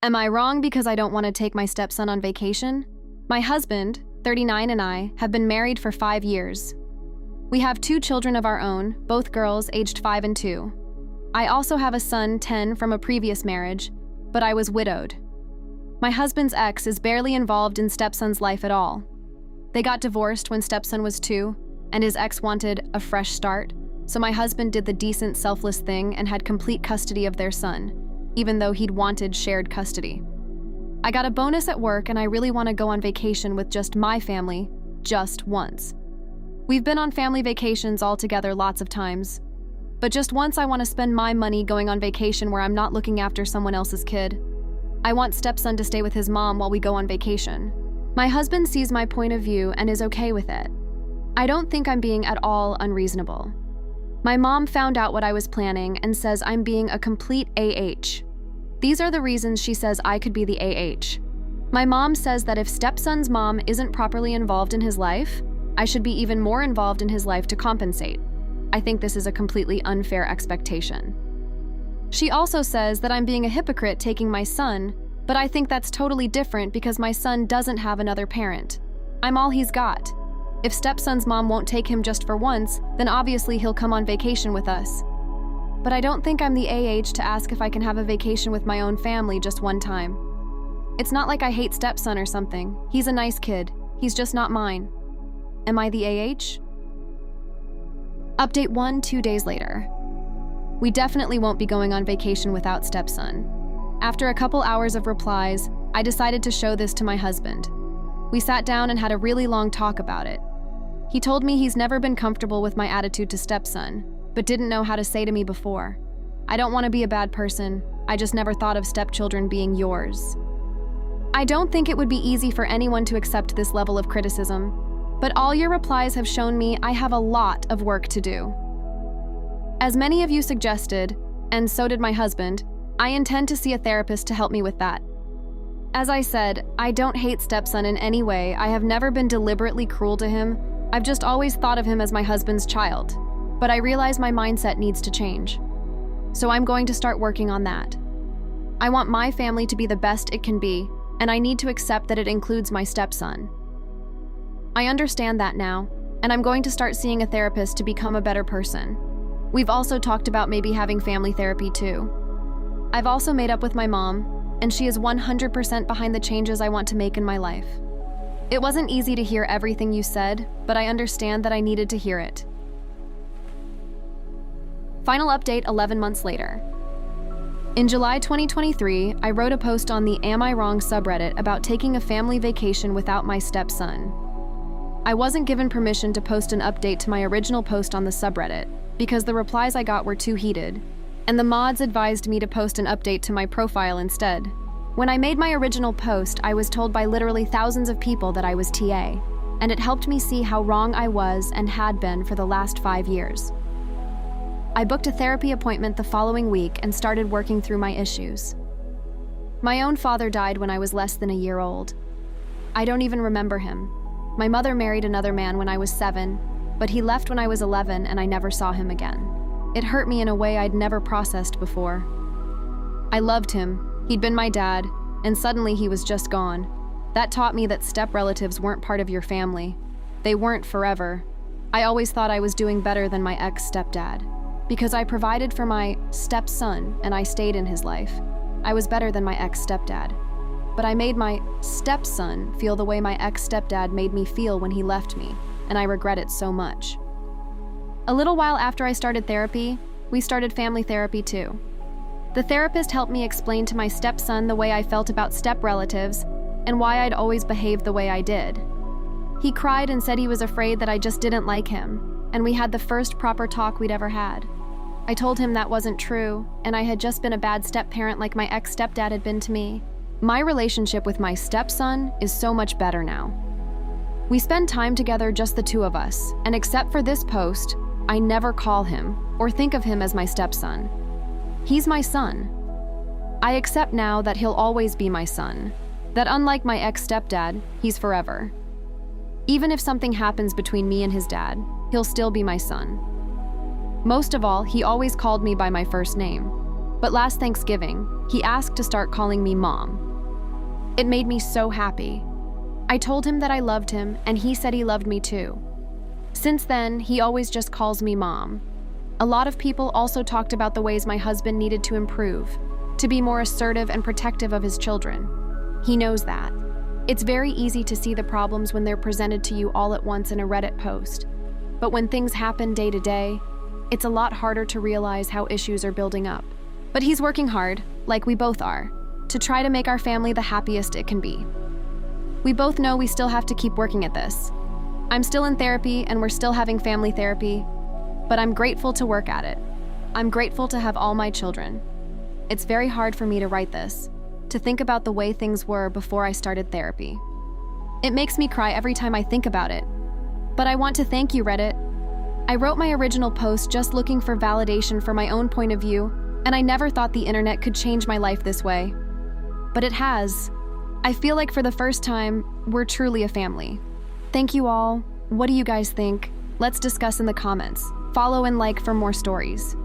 Am I wrong because I don't want to take my stepson on vacation? My husband, 39, and I have been married for 5 years. We have 2 children of our own, both girls aged 5 and 2. I also have a son, 10, from a previous marriage, but I was widowed. My husband's ex is barely involved in stepson's life at all. They got divorced when stepson was 2, and his ex wanted a fresh start, so my husband did the decent, selfless thing and had complete custody of their son, even though he'd wanted shared custody. I got a bonus at work and I really want to go on vacation with just my family, just once. We've been on family vacations all together lots of times, but just once I want to spend my money going on vacation where I'm not looking after someone else's kid. I want stepson to stay with his mom while we go on vacation. My husband sees my point of view and is okay with it. I don't think I'm being at all unreasonable. My mom found out what I was planning and says I'm being a complete AH. These are the reasons she says I could be the AH. My mom says that if stepson's mom isn't properly involved in his life, I should be even more involved in his life to compensate. I think this is a completely unfair expectation. She also says that I'm being a hypocrite taking my son, but I think that's totally different because my son doesn't have another parent. I'm all he's got. If stepson's mom won't take him just for once, then obviously he'll come on vacation with us. But I don't think I'm the AH to ask if I can have a vacation with my own family just one time. It's not like I hate stepson or something. He's a nice kid. He's just not mine. Am I the AH? Update 1, 2 days later. We definitely won't be going on vacation without stepson. After a couple hours of replies, I decided to show this to my husband. We sat down and had a really long talk about it. He told me he's never been comfortable with my attitude to stepson, but didn't know how to say to me before, I don't want to be a bad person, I just never thought of stepchildren being yours. I don't think it would be easy for anyone to accept this level of criticism, but all your replies have shown me I have a lot of work to do. As many of you suggested, and so did my husband, I intend to see a therapist to help me with that. As I said, I don't hate stepson in any way. I have never been deliberately cruel to him. I've just always thought of him as my husband's child. But I realize my mindset needs to change. So I'm going to start working on that. I want my family to be the best it can be, and I need to accept that it includes my stepson. I understand that now, and I'm going to start seeing a therapist to become a better person. We've also talked about maybe having family therapy too. I've also made up with my mom, and she is 100% behind the changes I want to make in my life. It wasn't easy to hear everything you said, but I understand that I needed to hear it. Final update 11 months later. In July 2023, I wrote a post on the Am I Wrong subreddit about taking a family vacation without my stepson. I wasn't given permission to post an update to my original post on the subreddit because the replies I got were too heated, and the mods advised me to post an update to my profile instead. When I made my original post, I was told by literally thousands of people that I was TA, and it helped me see how wrong I was and had been for the last 5 years. I booked a therapy appointment the following week and started working through my issues. My own father died when I was less than a year old. I don't even remember him. My mother married another man when I was 7, but he left when I was 11 and I never saw him again. It hurt me in a way I'd never processed before. I loved him, he'd been my dad, and suddenly he was just gone. That taught me that step-relatives weren't part of your family. They weren't forever. I always thought I was doing better than my ex-stepdad. Because I provided for my stepson and I stayed in his life, I was better than my ex-stepdad. But I made my stepson feel the way my ex-stepdad made me feel when he left me, and I regret it so much. A little while after I started therapy, we started family therapy too. The therapist helped me explain to my stepson the way I felt about step-relatives and why I'd always behaved the way I did. He cried and said he was afraid that I just didn't like him, and we had the first proper talk we'd ever had. I told him that wasn't true, and I had just been a bad step-parent like my ex-stepdad had been to me. My relationship with my stepson is so much better now. We spend time together, just the two of us, and except for this post, I never call him or think of him as my stepson. He's my son. I accept now that he'll always be my son, that unlike my ex-stepdad, he's forever. Even if something happens between me and his dad, he'll still be my son. Most of all, he always called me by my first name, But last Thanksgiving, he asked to start calling me Mom. It made me so happy. I told him that I loved him, and he said he loved me too. Since then, he always just calls me Mom. A lot of people also talked about the ways my husband needed to improve, to be more assertive and protective of his children. He knows that. It's very easy to see the problems when they're presented to you all at once in a Reddit post. But when things happen day to day, it's a lot harder to realize how issues are building up. But he's working hard, like we both are, to try to make our family the happiest it can be. We both know we still have to keep working at this. I'm still in therapy and we're still having family therapy, but I'm grateful to work at it. I'm grateful to have all my children. It's very hard for me to write this, to think about the way things were before I started therapy. It makes me cry every time I think about it. But I want to thank you, Reddit. I wrote my original post just looking for validation for my own point of view, and I never thought the internet could change my life this way. But it has. I feel like for the first time, we're truly a family. Thank you all. What do you guys think? Let's discuss in the comments. Follow and like for more stories.